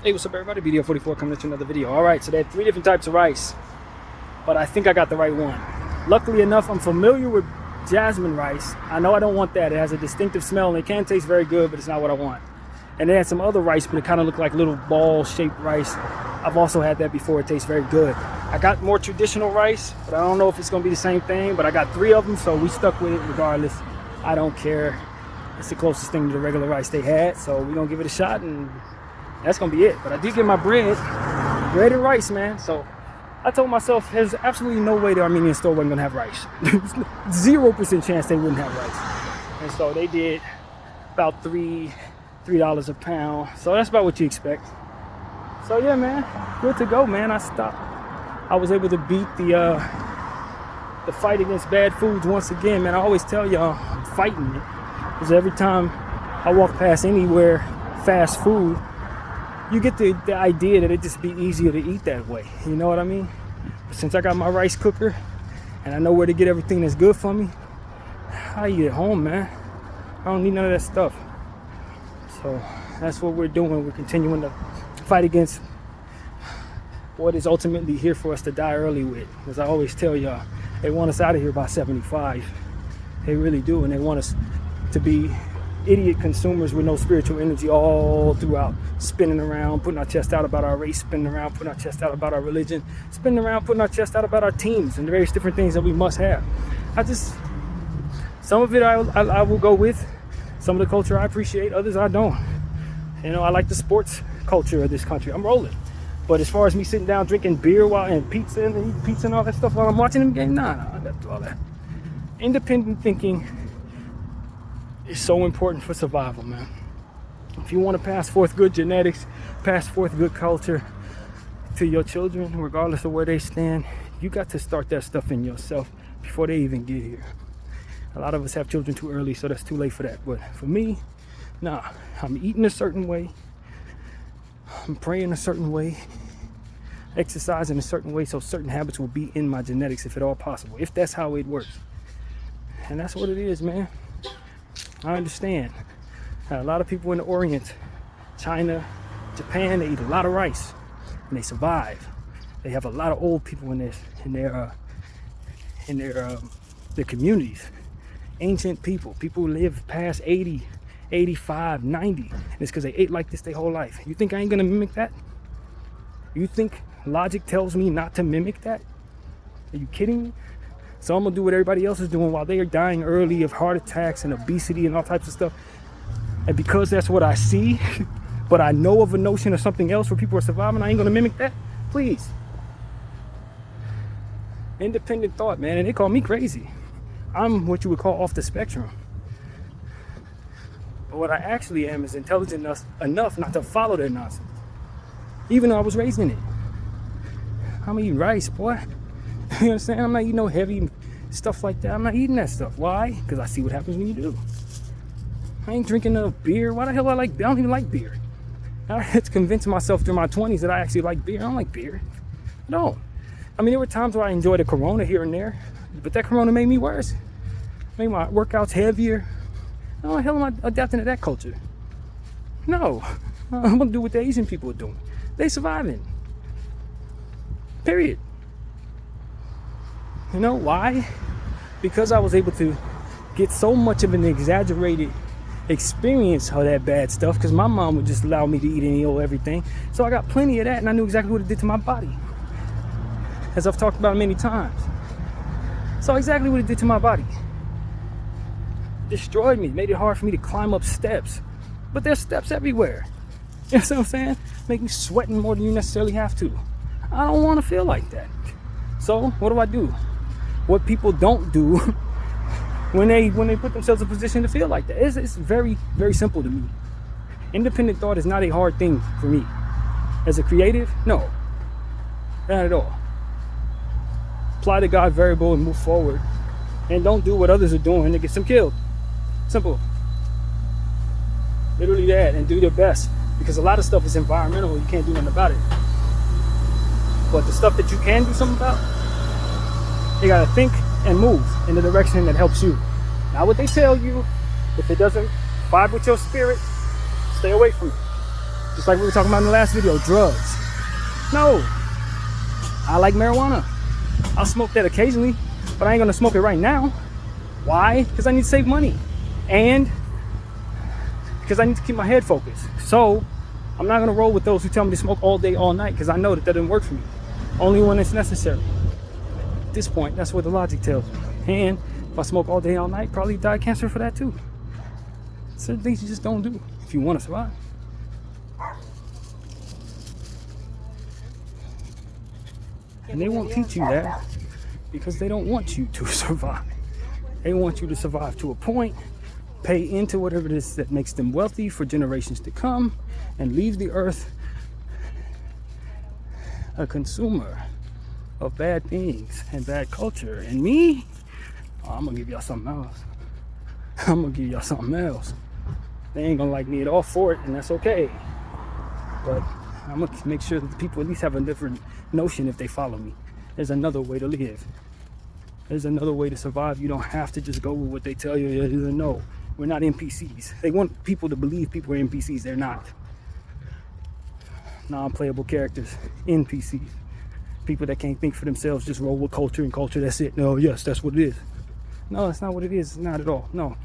Hey, what's up everybody? BDF 44 coming to another video. Alright, so they had 3 different types of rice, but I think I got the right one. Luckily enough, I'm familiar with jasmine rice. I know I don't want that. It has a distinctive smell and it can taste very good, but it's not what I want. And they had some other rice, but it kind of looked like little ball-shaped rice. I've also had that before. It tastes very good. I got more traditional rice, but I don't know if it's going to be the same thing, but I got 3 of them, so we stuck with it regardless. I don't care. It's the closest thing to the regular rice they had, so we're going to give it a shot, and that's going to be it. But I did get my bread and rice, man. So I told myself there's absolutely no way the Armenian store wasn't going to have rice. 0% chance they wouldn't have rice. And so they did about $3 a pound. So that's about what you expect. So yeah, man, good to go, man. I stopped. I was able to beat the fight against bad foods once again, man. I always tell y'all I'm fighting it. Because every time I walk past anywhere fast food, you get the idea that it'd just be easier to eat that way. You know what I mean? But since I got my rice cooker and I know where to get everything that's good for me, I eat at home, man. I don't need none of that stuff. So that's what we're doing. We're continuing to fight against what is ultimately here for us to die early with. As I always tell y'all, they want us out of here by 75. They really do, and they want us to be idiot consumers with no spiritual energy all throughout, spinning around, putting our chest out about our race, spinning around, putting our chest out about our religion, spinning around, putting our chest out about our teams and the various different things that we must have. Some of it I will go with. Some of the culture I appreciate, others I don't. You know, I like the sports culture of this country. I'm rolling. But as far as me sitting down drinking beer and pizza and eating pizza and all that stuff while I'm watching them game, nah, I got to do all that. Independent thinking is so important for survival, man. If you want to pass forth good genetics, pass forth good culture to your children, regardless of where they stand, you got to start that stuff in yourself before they even get here. A lot of us have children too early, so that's too late for that. But for me, nah, I'm eating a certain way, I'm praying a certain way, exercising a certain way, so certain habits will be in my genetics if at all possible, if that's how it works. And that's what it is, man. I understand. A lot of people in the Orient, China, Japan, they eat a lot of rice and they survive. They have a lot of old people in their communities. Ancient people who live past 80, 85, 90. And it's because they ate like this their whole life. You think I ain't gonna mimic that? You think logic tells me not to mimic that? Are you kidding me? So I'm gonna do what everybody else is doing while they are dying early of heart attacks and obesity and all types of stuff. And because that's what I see, but I know of a notion of something else where people are surviving, I ain't gonna mimic that? Please. Independent thought, man, and they call me crazy. I'm what you would call off the spectrum. But what I actually am is intelligent enough not to follow their nonsense. Even though I was raised in it. I'm eating rice, boy. You understand? I'm not eating no heavy stuff like that. I'm not eating that stuff. Why? Because I see what happens when you do. I ain't drinking no beer. Why the hell I don't even like beer. I had to convince myself through my 20s that I actually like beer. I don't like beer. I don't. I mean, there were times where I enjoyed a Corona here and there, but that Corona made me worse. Made my workouts heavier. How the hell am I adapting to that culture? No. I'm going to do what the Asian people are doing. They surviving. Period. You know why? Because I was able to get so much of an exaggerated experience of that bad stuff, because my mom would just allow me to eat any old everything. So I got plenty of that, and I knew exactly what it did to my body, as I've talked about many times. So exactly what it did to my body. Destroyed me, made it hard for me to climb up steps. But there's steps everywhere. You know what I'm saying? Make you sweating more than you necessarily have to. I don't want to feel like that. So what do? What people don't do when they put themselves in a position to feel like that. It's very, very simple to me. Independent thought is not a hard thing for me. As a creative, no. Not at all. Apply the God variable and move forward. And don't do what others are doing that gets them killed. Simple. Literally that, and do your best. Because a lot of stuff is environmental, you can't do nothing about it. But the stuff that you can do something about, you gotta think and move in the direction that helps you. Not what they tell you. If it doesn't vibe with your spirit, stay away from it. Just like we were talking about in the last video, drugs. No. I like marijuana. I'll smoke that occasionally, but I ain't gonna smoke it right now. Why? Because I need to save money. And because I need to keep my head focused. So I'm not gonna roll with those who tell me to smoke all day, all night, because I know that doesn't work for me. Only when it's necessary. At this point, that's what the logic tells me. And if I smoke all day, all night, probably die of cancer for that too. Certain things you just don't do if you want to survive. And they won't teach you that because they don't want you to survive. They want you to survive to a point, pay into whatever it is that makes them wealthy for generations to come, and leave the earth a consumer of bad things and bad culture. And me, I'm gonna give y'all something else. I'm gonna give y'all something else. They ain't gonna like me at all for it, and that's okay. But I'm gonna make sure that the people at least have a different notion if they follow me. There's another way to live. There's another way to survive. You don't have to just go with what they tell you. No, we're not NPCs. They want people to believe people are NPCs. They're not. Non-playable characters, NPCs. People that can't think for themselves, just roll with culture and culture, that's it. No, yes, that's what it is. No, that's not what it is. It's not at all. No.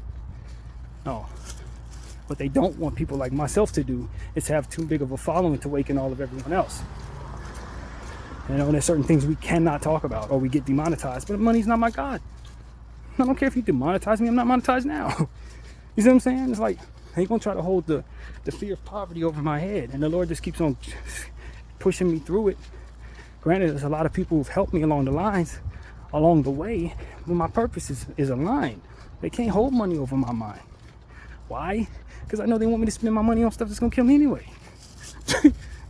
What they don't want people like myself to do is have too big of a following to awaken all of everyone else. You know, there's certain things we cannot talk about or we get demonetized, but money's not my God. I don't care if you demonetize me, I'm not monetized now. You see what I'm saying? It's like, they gonna try to hold the fear of poverty over my head, and the Lord just keeps on pushing me through it. Granted, there's a lot of people who've helped me along the way, but my purpose is aligned. They can't hold money over my mind. Why? Because I know they want me to spend my money on stuff that's gonna kill me anyway.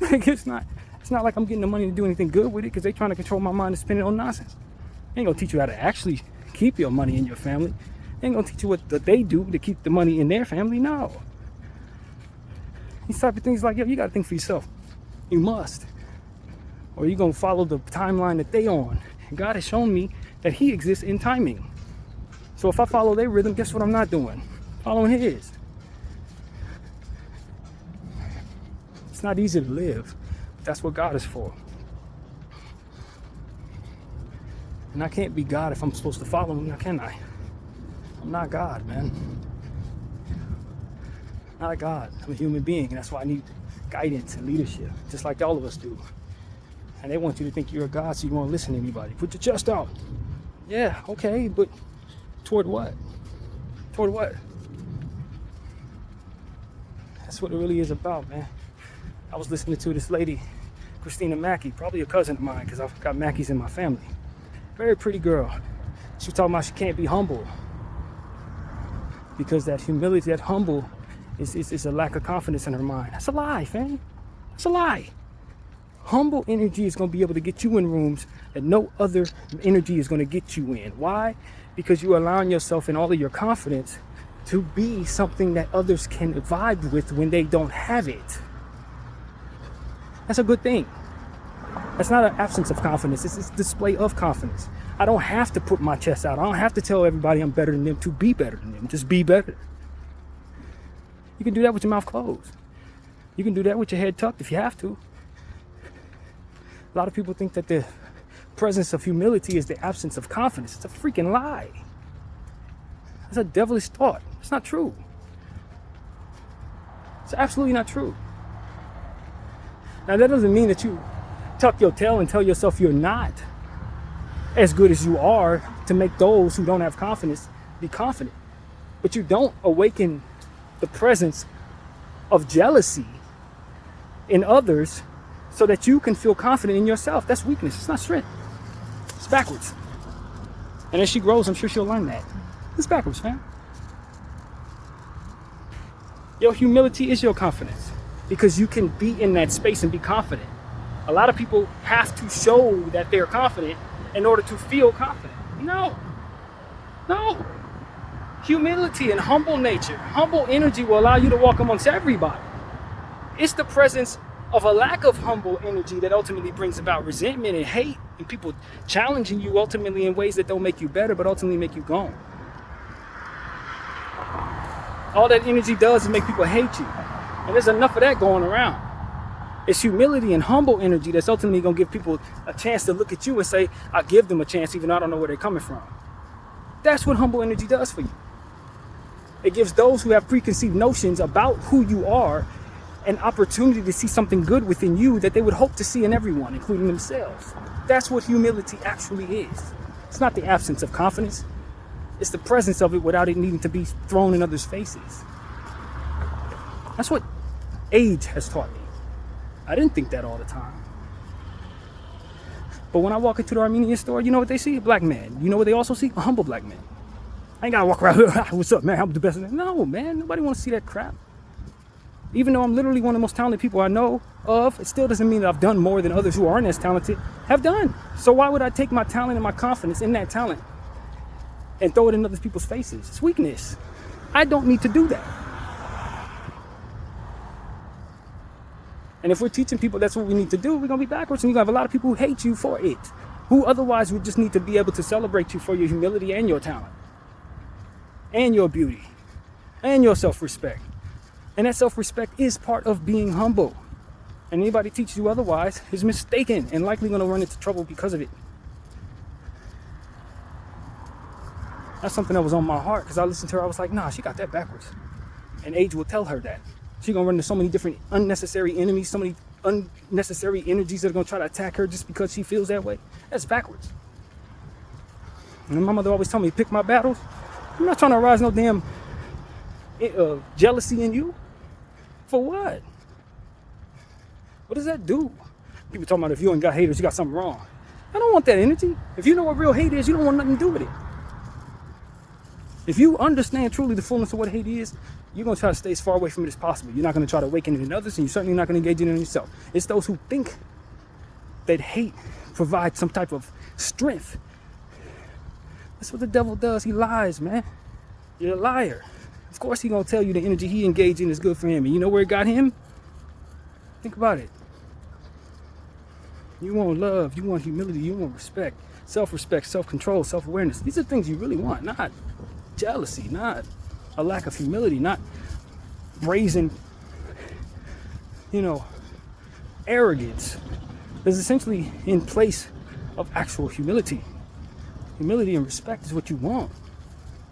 Like, it's not like I'm getting the money to do anything good with it, because they're trying to control my mind and spend it on nonsense. They ain't gonna teach you how to actually keep your money in your family. They ain't gonna teach you what they do to keep the money in their family. No. These type of things, like, yo, you gotta think for yourself. You must. Or you're gonna follow the timeline that they on. And God has shown me that He exists in timing. So if I follow their rhythm, guess what I'm not doing? Following His. It's not easy to live, but that's what God is for. And I can't be God if I'm supposed to follow Him, now can I? I'm not God, man. I'm not God. I'm a human being, and that's why I need guidance and leadership, just like all of us do. And they want you to think you're a God, so you won't listen to anybody. Put your chest out. Yeah, okay, but toward what? Toward what? That's what it really is about, man. I was listening to this lady, Christina Mackey, probably a cousin of mine, because I've got Mackeys in my family. Very pretty girl. She was talking about she can't be humble, because that humility, that humble, is a lack of confidence in her mind. That's a lie, fam. That's a lie. Humble energy is going to be able to get you in rooms that no other energy is going to get you in. Why? Because you're allowing yourself in all of your confidence to be something that others can vibe with when they don't have it. That's a good thing. That's not an absence of confidence. It's a display of confidence. I don't have to put my chest out. I don't have to tell everybody I'm better than them to be better than them. Just be better. You can do that with your mouth closed. You can do that with your head tucked if you have to. A lot of people think that the presence of humility is the absence of confidence. It's a freaking lie. It's a devilish thought. It's not true. It's absolutely not true. Now, that doesn't mean that you tuck your tail and tell yourself you're not as good as you are to make those who don't have confidence be confident. But you don't awaken the presence of jealousy in others so that you can feel confident in yourself. That's weakness. It's not strength. It's backwards. And as she grows, I'm sure she'll learn that. It's backwards, man. Your humility is your confidence, because you can be in that space and be confident. A lot of people have to show that they're confident in order to feel confident. No. Humility and humble nature, humble energy will allow you to walk amongst everybody. It's the presence of a lack of humble energy that ultimately brings about resentment and hate, and people challenging you ultimately in ways that don't make you better, but ultimately make you gone. All that energy does is make people hate you. And there's enough of that going around. It's humility and humble energy that's ultimately going to give people a chance to look at you and say, I give them a chance even though I don't know where they're coming from. That's what humble energy does for you. It gives those who have preconceived notions about who you are an opportunity to see something good within you that they would hope to see in everyone, including themselves. That's what humility actually is. It's not the absence of confidence. It's the presence of it without it needing to be thrown in others' faces. That's what age has taught me. I didn't think that all the time. But when I walk into the Armenian store, you know what they see? A black man. You know what they also see? A humble black man. I ain't gotta walk around here, what's up, man? I'm the best. No, man, nobody wants to see that crap. Even though I'm literally one of the most talented people I know of, it still doesn't mean that I've done more than others who aren't as talented have done. So why would I take my talent and my confidence in that talent and throw it in other people's faces? It's weakness. I don't need to do that. And if we're teaching people that's what we need to do, we're going to be backwards, and you're going to have a lot of people who hate you for it, who otherwise would just need to be able to celebrate you for your humility and your talent and your beauty and your self-respect. And that self-respect is part of being humble. And anybody teaches you otherwise is mistaken and likely going to run into trouble because of it. That's something that was on my heart, because I listened to her. I was like, nah, she got that backwards. And age will tell her that. She's going to run into so many different unnecessary enemies, so many unnecessary energies that are going to try to attack her just because she feels that way. That's backwards. And my mother always told me, pick my battles. I'm not trying to arouse no damn jealousy in you. For what? What does that do? People talking about if you ain't got haters, you got something wrong. I don't want that energy. If you know what real hate is, you don't want nothing to do with it. If you understand truly the fullness of what hate is, you're going to try to stay as far away from it as possible. You're not going to try to awaken it in others, and you're certainly not going to engage in it in yourself. It's those who think that hate provides some type of strength. That's what the devil does. He lies, man. You're a liar. Of course he's going to tell you the energy he engaged in is good for him. And you know where it got him? Think about it. You want love, you want humility, you want respect, self-respect, self-control, self-awareness. These are things you really want, not jealousy, not a lack of humility, not brazen, arrogance. There's essentially in place of actual humility. Humility and respect is what you want.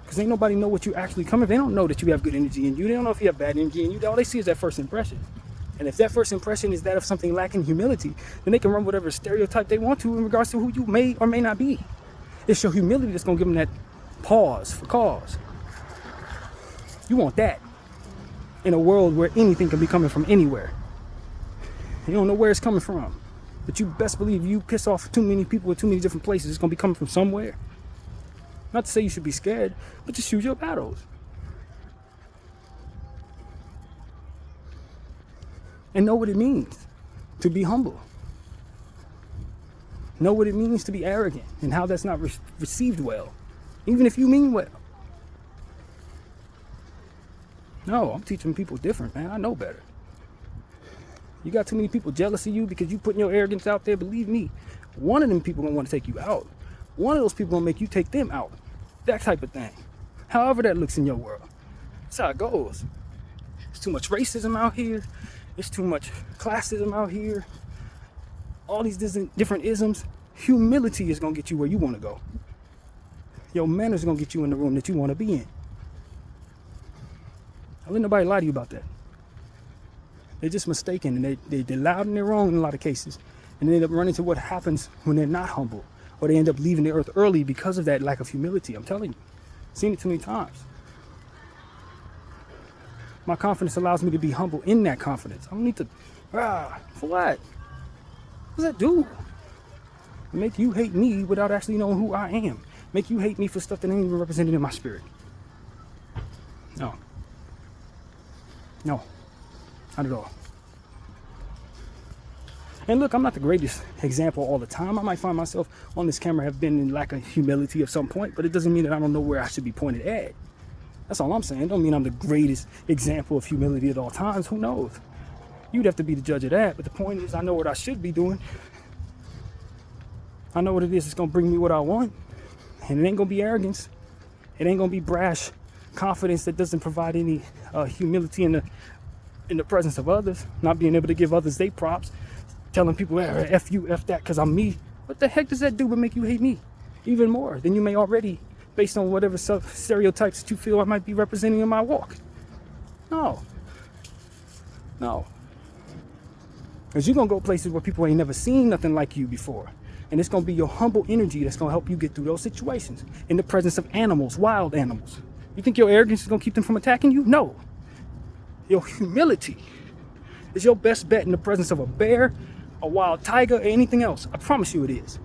Because ain't nobody know what you actually coming. They don't know that you have good energy in you. They don't know if you have bad energy in you. All they see is that first impression. And if that first impression is that of something lacking humility, then they can run whatever stereotype they want to in regards to who you may or may not be. It's your humility that's going to give them that pause for cause. You want that in a world where anything can be coming from anywhere. You don't know where it's coming from. But you best believe you piss off too many people in too many different places, it's going to be coming from somewhere. Not to say you should be scared, but just choose your battles. And know what it means to be humble. Know what it means to be arrogant and how that's not received well, even if you mean well. No, I'm teaching people different, man. I know better. You got too many people jealous of you because you putting your arrogance out there. Believe me, one of them people gonna want to take you out. One of those people gonna make you take them out. That type of thing. However that looks in your world. That's how it goes. There's too much racism out here. There's too much classism out here. All these different isms. Humility is gonna get you where you want to go. Your manners is gonna get you in the room that you want to be in. Don't let nobody lie to you about that. They're just mistaken, and they're loud and they're wrong in a lot of cases. And they end up running to what happens when they're not humble. Or they end up leaving the earth early because of that lack of humility. I'm telling you. I've seen it too many times. My confidence allows me to be humble in that confidence. I don't need to, for what? What does that do? Make you hate me without actually knowing who I am. Make you hate me for stuff that ain't even represented in my spirit. No. No. Not at all. And look, I'm not the greatest example all the time. I might find myself on this camera have been in lack of humility at some point, but it doesn't mean that I don't know where I should be pointed at. That's all I'm saying. It don't mean I'm the greatest example of humility at all times. Who knows? You'd have to be the judge of that. But the point is, I know what I should be doing. I know what it is that's going to bring me what I want. And it ain't going to be arrogance. It ain't going to be brash confidence that doesn't provide any humility in the in the presence of others, not being able to give others their props, telling people, F you, F that, because I'm me. What the heck does that do but make you hate me even more than you may already, based on whatever stereotypes that you feel I might be representing in my walk? No. Because you're going to go places where people ain't never seen nothing like you before. And it's going to be your humble energy that's going to help you get through those situations in the presence of animals, wild animals. You think your arrogance is going to keep them from attacking you? No. Your humility is your best bet in the presence of a bear, a wild tiger, or anything else. I promise you it is.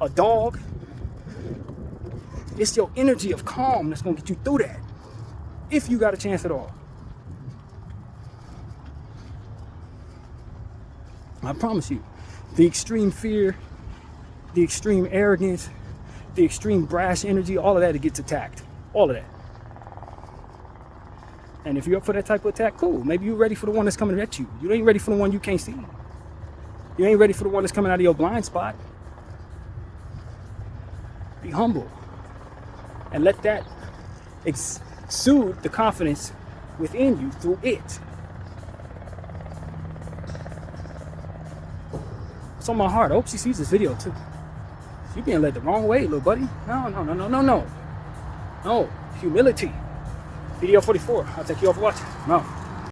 A dog. It's your energy of calm that's going to get you through that, if you got a chance at all. I promise you. The extreme fear, the extreme arrogance, the extreme brash energy, all of that, it gets attacked. All of that. And if you're up for that type of attack, cool. Maybe you're ready for the one that's coming at you. You ain't ready for the one you can't see. You ain't ready for the one that's coming out of your blind spot. Be humble. And let that exude the confidence within you through it. It's on my heart. I hope she sees this video too. You're being led the wrong way, little buddy. No. Humility. BDF 44. I'll take you off watching. No.